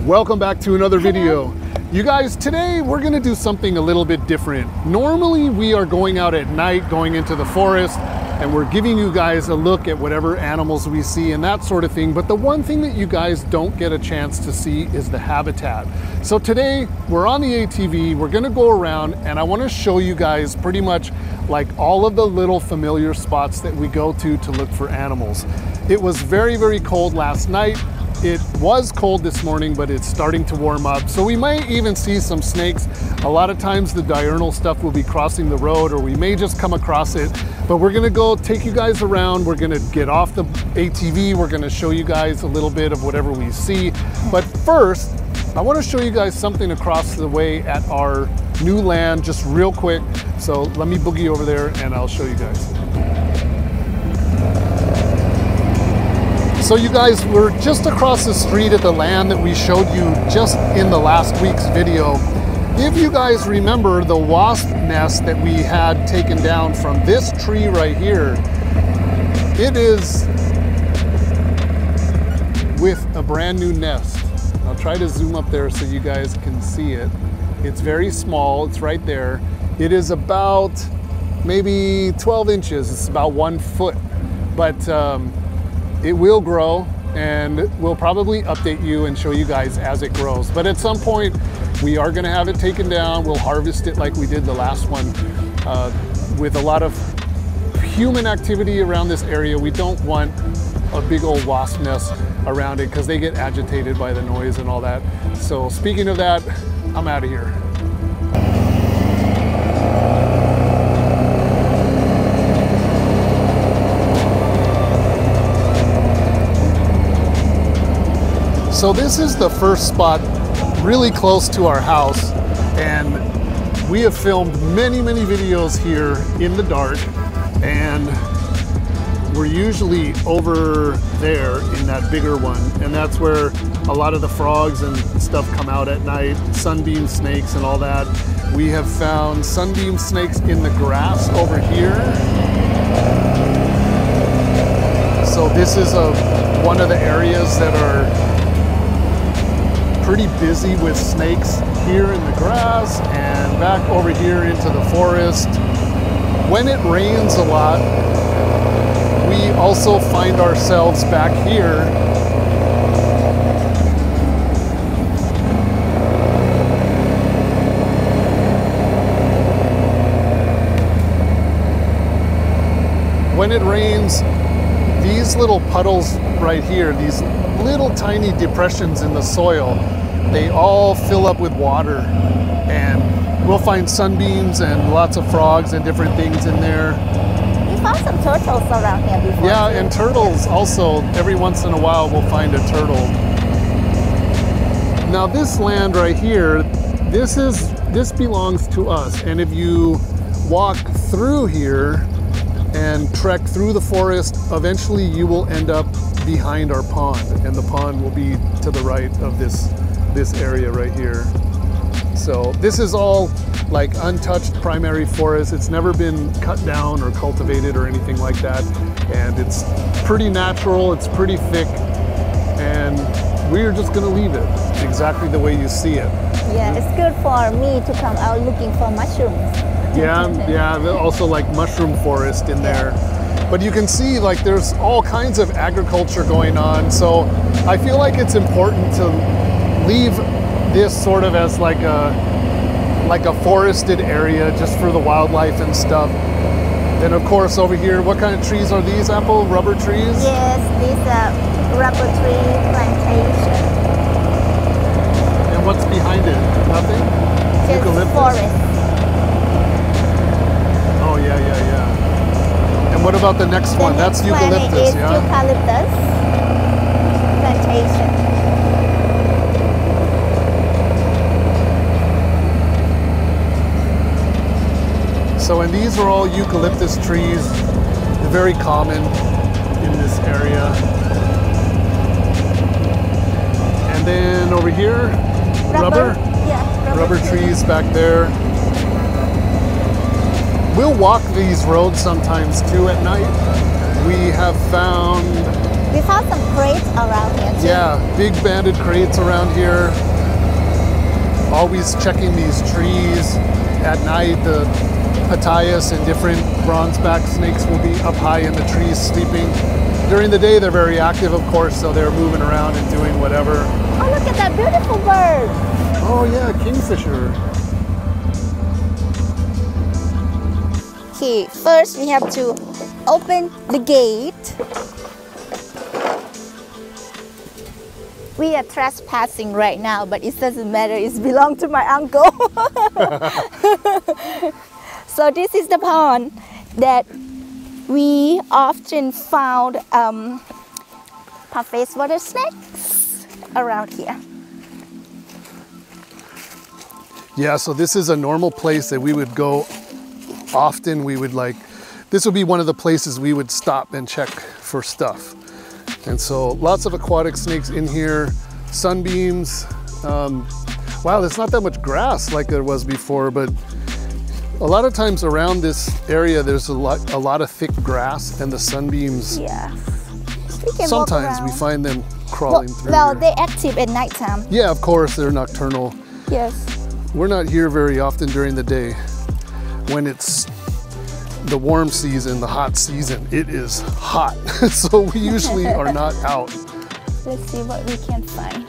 Welcome back to another video. You guys, today we're gonna do something a little bit different. Normally we are going out at night, going into the forest, and we're giving you guys a look at whatever animals we see and that sort of thing. But the one thing that you guys don't get a chance to see is the habitat. So today we're on the ATV, we're gonna go around and I wanna show you guys pretty much like all of the little familiar spots that we go to look for animals. It was very, very cold last night. It was cold this morning, but it's starting to warm up. So we might even see some snakes. A lot of times the diurnal stuff will be crossing the road or we may just come across it. But we're gonna go take you guys around. We're gonna get off the ATV. We're gonna show you guys a little bit of whatever we see. But first, I wanna show you guys something across the way at our new land, just real quick. So let me boogie over there and I'll show you guys. So you guys, we're just across the street at the land that we showed you just in the last week's video. If you guys remember the wasp nest that we had taken down from this tree right here, it is with a brand new nest. I'll try to zoom up there so you guys can see it. It's very small, it's right there. It is about maybe 12 inches, it's about 1 foot. But it will grow and we'll probably update you and show you guys as it grows. But at some point, we are gonna have it taken down. We'll harvest it like we did the last one. With a lot of human activity around this area, we don't want a big old wasp nest around it because they get agitated by the noise and all that. So speaking of that, I'm out of here. So this is the first spot really close to our house, and we have filmed many videos here in the dark, and we're usually over there in that bigger one, and that's where a lot of the frogs and stuff come out at night, sunbeam snakes and all that. We have found sunbeam snakes in the grass over here. So this is one of the areas that are pretty busy with snakes here in the grass and back over here into the forest. When it rains a lot, we also find ourselves back here when it rains, these little puddles right here, these little tiny depressions in the soil, they all fill up with water, and we'll find sunbeams and lots of frogs and different things in there. We found some turtles around here before. Yeah, too. And turtles also, every once in a while we'll find a turtle. Now this land right here, this belongs to us, and if you walk through here and trek through the forest, eventually you will end up behind our pond, and the pond will be to the right of this area right here. So this is all like untouched primary forest. It's never been cut down or cultivated or anything like that, and it's pretty natural, it's pretty thick, and we're just gonna leave it exactly the way you see it. Yeah, it's good for me to come out looking for mushrooms. Yeah, also like mushroom forest in there. But you can see like there's all kinds of agriculture going on. So I feel like it's important to leave this sort of as like a forested area just for the wildlife and stuff. Then of course over here, what kind of trees are these, Apple? Rubber trees? Yes, these are rubber tree plantation. And what's behind it? Nothing? Just Eucalyptus? Forest. Oh yeah. And what about the next one? That's eucalyptus, yeah? Eucalyptus plantation. So, and these are all eucalyptus trees. They're very common in this area. And then over here, rubber? Yeah, rubber trees back there. We'll walk these roads sometimes too at night. We have found We found some crates around here too. Yeah, big banded crates around here. Always checking these trees. At night, the Pitayas and different bronzeback snakes will be up high in the trees sleeping. During the day, they're very active, of course, so they're moving around and doing whatever. Oh, look at that beautiful bird. Oh yeah, kingfisher. Okay, first we have to open the gate. We are trespassing right now, but it doesn't matter. It belongs to my uncle. So this is the pond that we often found puff-faced water snakes around here. Yeah, so this is a normal place that we would go often. We would this would be one of the places we would stop and check for stuff. And so lots of aquatic snakes in here, sunbeams. Wow, there's not that much grass like there was before, but a lot of times around this area, there's a lot of thick grass, and the sunbeams, Yeah. We can sometimes walk we around. find them crawling through Well, here. they're active at nighttime. Yeah, of course, they're nocturnal. Yes. We're not here very often during the day. When it's the warm season, the hot season, it is hot. So we usually are not out. Let's see what we can find.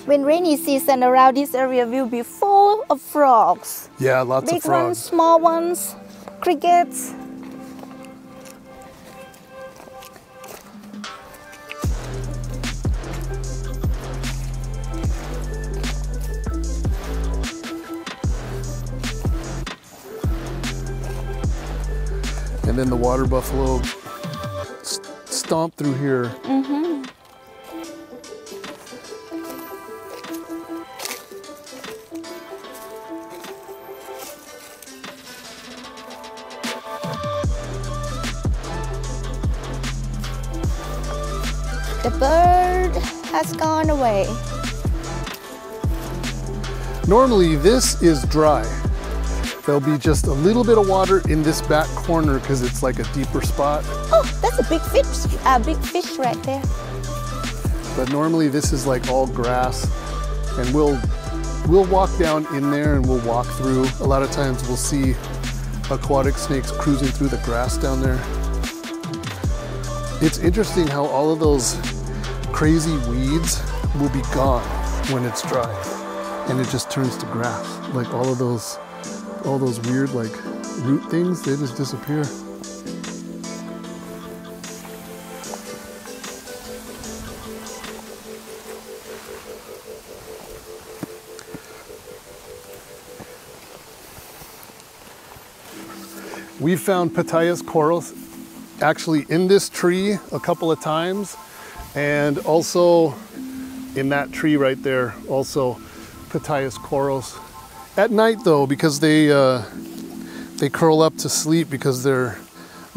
When rainy season around this area will be full of frogs. Yeah, lots Big of frogs. ones, small ones, crickets. And then the water buffalo stomp through here. The bird has gone away. Normally this is dry. There'll be just a little bit of water in this back corner because it's like a deeper spot. Oh, that's a big fish right there. But normally this is like all grass, and we'll walk down in there and we'll walk through. A lot of times we'll see aquatic snakes cruising through the grass down there. It's interesting how all of those crazy weeds will be gone when it's dry, and it just turns to grass. Like all those weird like root things, they just disappear. We've found Pitayas coros actually in this tree a couple of times, and also in that tree right there, also Pitayas coros. At night though, because they curl up to sleep because they're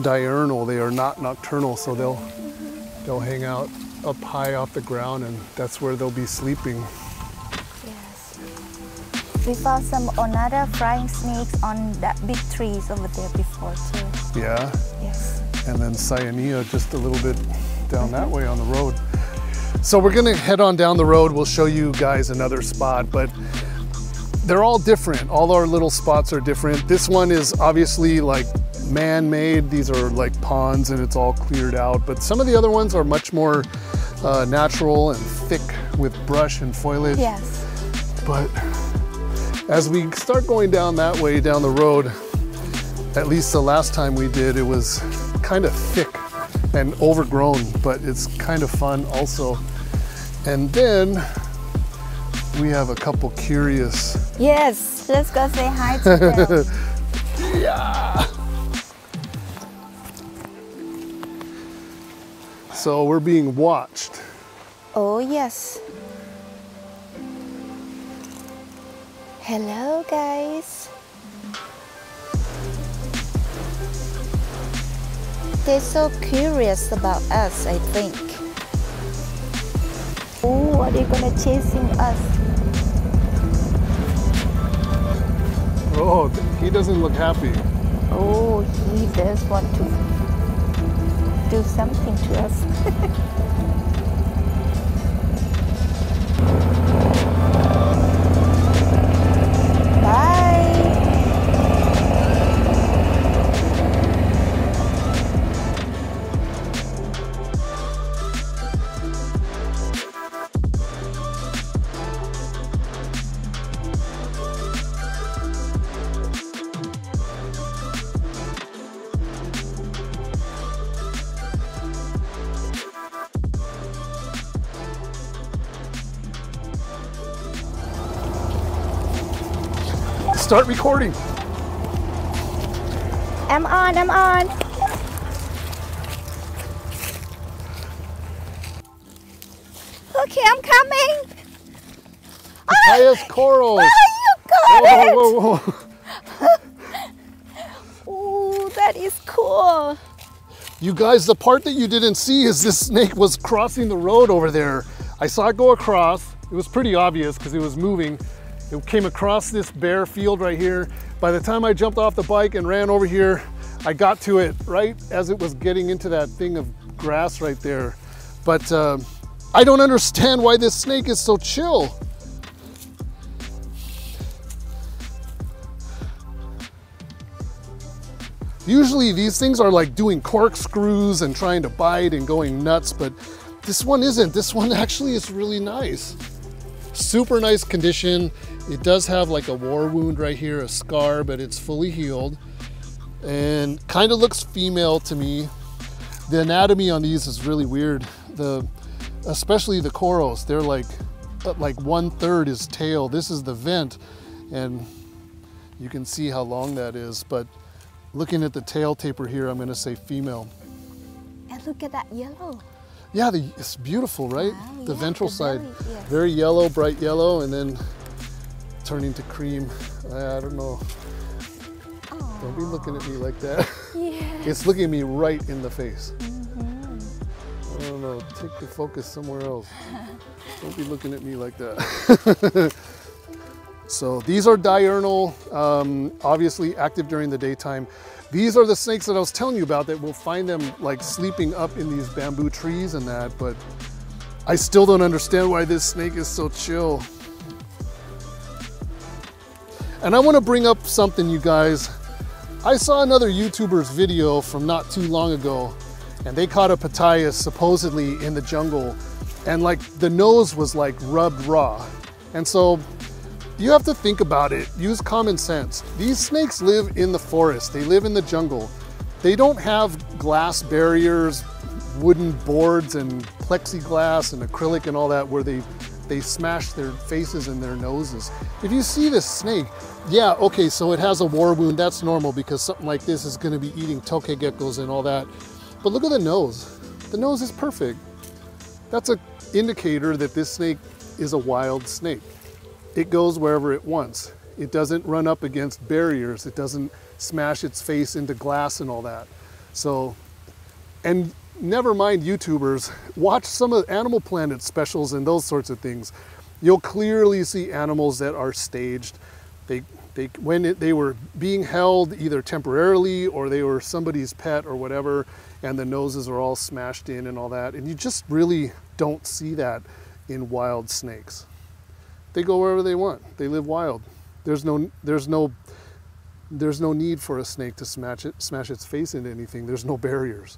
diurnal, they are not nocturnal, so they'll hang out up high off the ground, and that's where they'll be sleeping. Yes. We found some another flying snakes on that big trees over there before too. Yeah. Yes. And then Cyanea just a little bit down that way on the road. So we're gonna head on down the road. We'll show you guys another spot, but they're all different. All our little spots are different. This one is obviously like man-made. These are like ponds and it's all cleared out, but some of the other ones are much more natural and thick with brush and foliage. Yes. But as we start going down that way, down the road, at least the last time we did, it was kind of thick and overgrown, but it's kind of fun also. And then we have a couple curious. Yes, let's go say hi to them. Yeah. So we're being watched. Oh yes. Hello guys. They're so curious about us, I think. Oh, are they gonna chasing us? Oh, he doesn't look happy. Oh, he does want to do something to us. Bye. Start recording. I'm on. Okay, I'm coming. Highest corals. Oh, you got it. Whoa, whoa, whoa. Oh, that is cool. You guys, the part that you didn't see is this snake was crossing the road over there. I saw it go across. It was pretty obvious because it was moving. It came across this bare field right here. By the time I jumped off the bike and ran over here, I got to it right as it was getting into that thing of grass right there. But I don't understand why this snake is so chill. Usually these things are like doing corkscrews and trying to bite and going nuts, but this one isn't. This one actually is really nice. Super nice condition. It does have like a war wound right here, a scar, but it's fully healed and kind of looks female to me. The anatomy on these is really weird. Especially the corals, they're like 1/3 is tail. This is the vent, and you can see how long that is. But looking at the tail taper here, I'm gonna say female. And look at that yellow. Yeah, it's beautiful, right? Wow, the yeah, ventral the side, belly, yes. very yellow, bright yellow, and then turning to cream. I don't know. Aww. Don't be looking at me like that. Yeah. It's looking at me right in the face. Mm-hmm. I don't know, take the focus somewhere else. Don't be looking at me like that. So these are diurnal, obviously active during the daytime. These are the snakes that I was telling you about that we'll find them like sleeping up in these bamboo trees and that, but I still don't understand why this snake is so chill. And I want to bring up something, you guys. I saw another YouTuber's video from not too long ago, and they caught a pitaya supposedly in the jungle, and like the nose was like rubbed raw. And so you have to think about it, use common sense. These snakes live in the forest, they live in the jungle. They don't have glass barriers, wooden boards and plexiglass and acrylic and all that where they smash their faces and their noses. If you see this snake, yeah, okay, so it has a war wound, that's normal because something like this is gonna be eating tokay geckos and all that. But look at the nose. The nose is perfect. That's an indicator that this snake is a wild snake. It goes wherever it wants. It doesn't run up against barriers. It doesn't smash its face into glass and all that. So, and never mind YouTubers, watch some of Animal Planet specials and those sorts of things. You'll clearly see animals that are staged. When they were being held either temporarily or they were somebody's pet or whatever, and the noses are all smashed in and all that. And you just really don't see that in wild snakes. They go wherever they want. They live wild. There's no need for a snake to smash its face into anything. There's no barriers.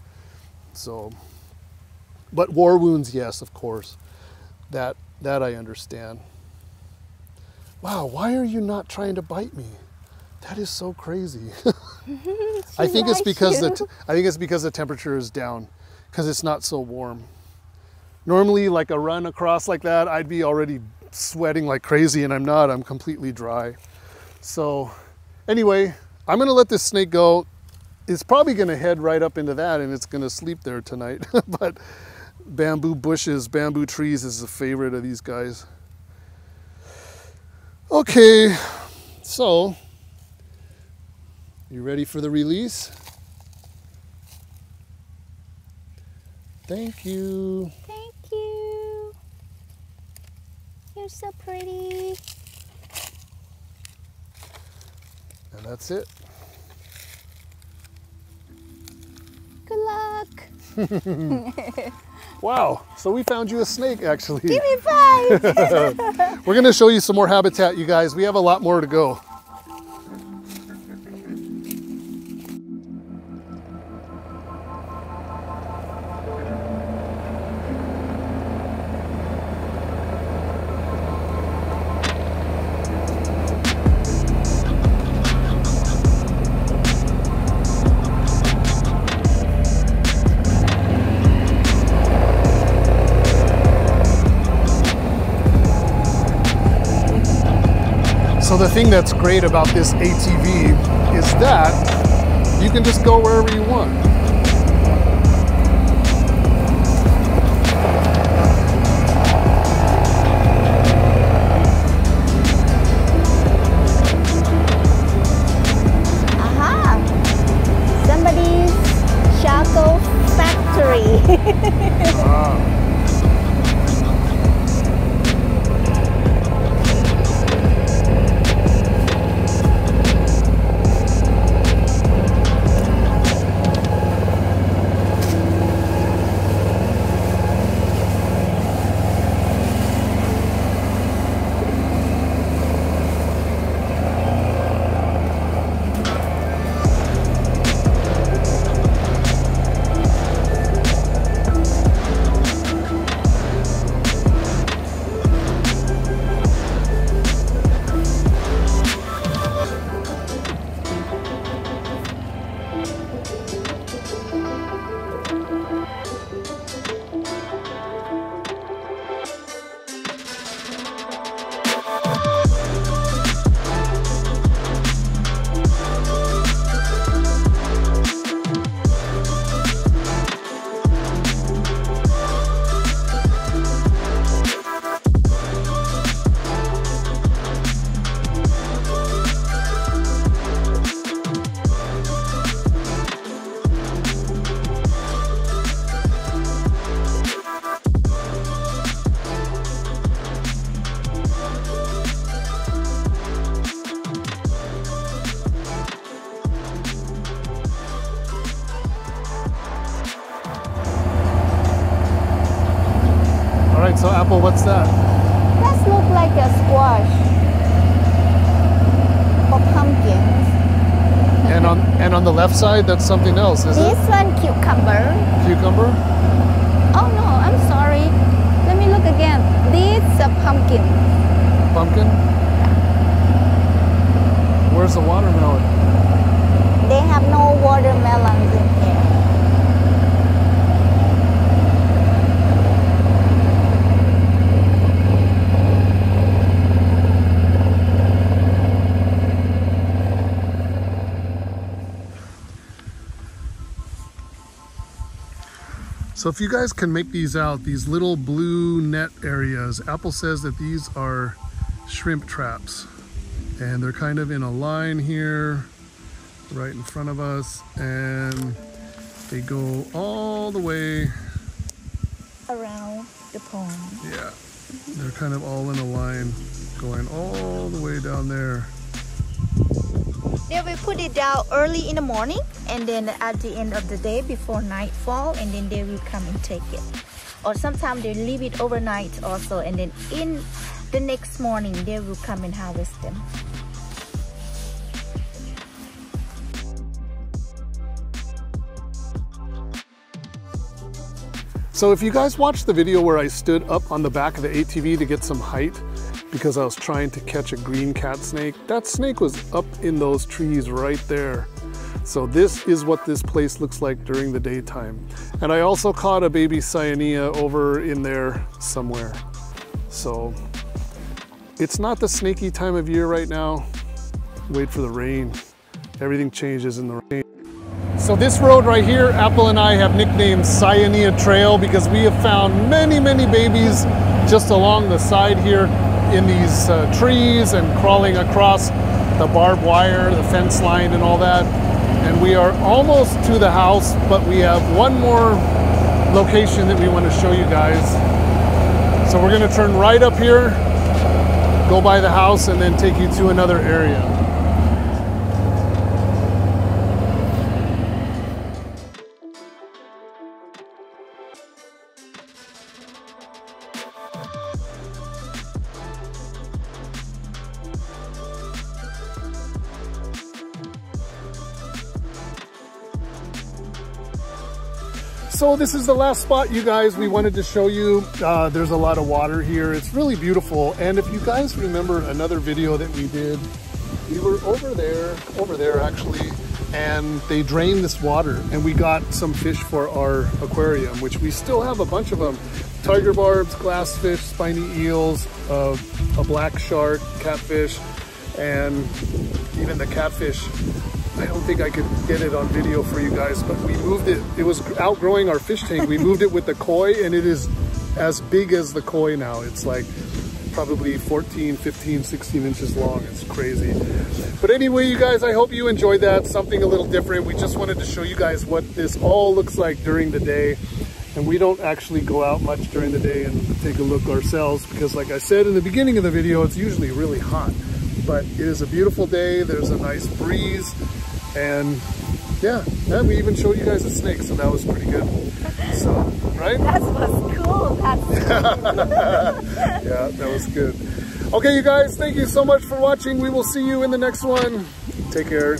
So, but war wounds, yes, of course. That I understand. Wow, why are you not trying to bite me? That is so crazy. I think it's because the temperature is down, because it's not so warm. Normally, like a run across like that, I'd be already sweating like crazy, and I'm not. I'm completely dry. So anyway, I'm gonna let this snake go. It's probably gonna head right up into that, and it's gonna sleep there tonight. But bamboo bushes, bamboo trees is a favorite of these guys. Okay, so you ready for the release? Thank you. Thank you. You're so pretty. And that's it. Good luck. Wow, so we found you a snake actually. Give me 5. We're gonna show you some more habitat, you guys. We have a lot more to go. So the thing that's great about this ATV is that you can just go wherever you want. Aha! Somebody's Shackle factory. Wow. All right, so Apple, what's that? That looks like a squash or pumpkins. And on the left side, that's something else, is This it? one cucumber. Cucumber? Oh no, I'm sorry. Let me look again. This is a pumpkin. Pumpkin? Where's the watermelon? They have no watermelons in here. So if you guys can make these out, these little blue net areas, Apple says that these are shrimp traps. And they're kind of in a line here, right in front of us. And they go all the way Around the pond. Yeah, they're kind of all in a line, going all the way down there. They will put it down early in the morning and then at the end of the day before nightfall, and then they will come and take it. Or sometimes they leave it overnight also, and then in the next morning they will come and harvest them. So if you guys watched the video where I stood up on the back of the ATV to get some height because I was trying to catch a green cat snake, that snake was up in those trees right there. So this is what this place looks like during the daytime. And I also caught a baby cyanea over in there somewhere. So it's not the snaky time of year right now. Wait for the rain. Everything changes in the rain. So this road right here, Apple and I have nicknamed Cyanea Trail because we have found many, many babies just along the side here in these trees and crawling across the barbed wire, the fence line and all that. And we are almost to the house, but we have one more location that we want to show you guys. So we're going to turn right up here, go by the house, and then take you to another area. So this is the last spot, you guys, we wanted to show you. There's a lot of water here. It's really beautiful. And if you guys remember another video that we did, we were over there actually, and they drained this water and we got some fish for our aquarium, which we still have a bunch of them. Tiger barbs, glassfish, spiny eels, a black shark, catfish, and even the catfish. I don't think I could get it on video for you guys, but we moved it. It was outgrowing our fish tank. We moved it with the koi, and it is as big as the koi now. It's like probably 14, 15, 16 inches long. It's crazy. But anyway, you guys, I hope you enjoyed that. Something a little different. We just wanted to show you guys what this all looks like during the day. And we don't actually go out much during the day and take a look ourselves because, like I said in the beginning of the video, it's usually really hot. But it is a beautiful day. There's a nice breeze. And yeah, and we even showed you guys a snake, so that was pretty good. So, right? That was cool. Yeah, that was good. Okay, you guys, thank you so much for watching. We will see you in the next one. Take care.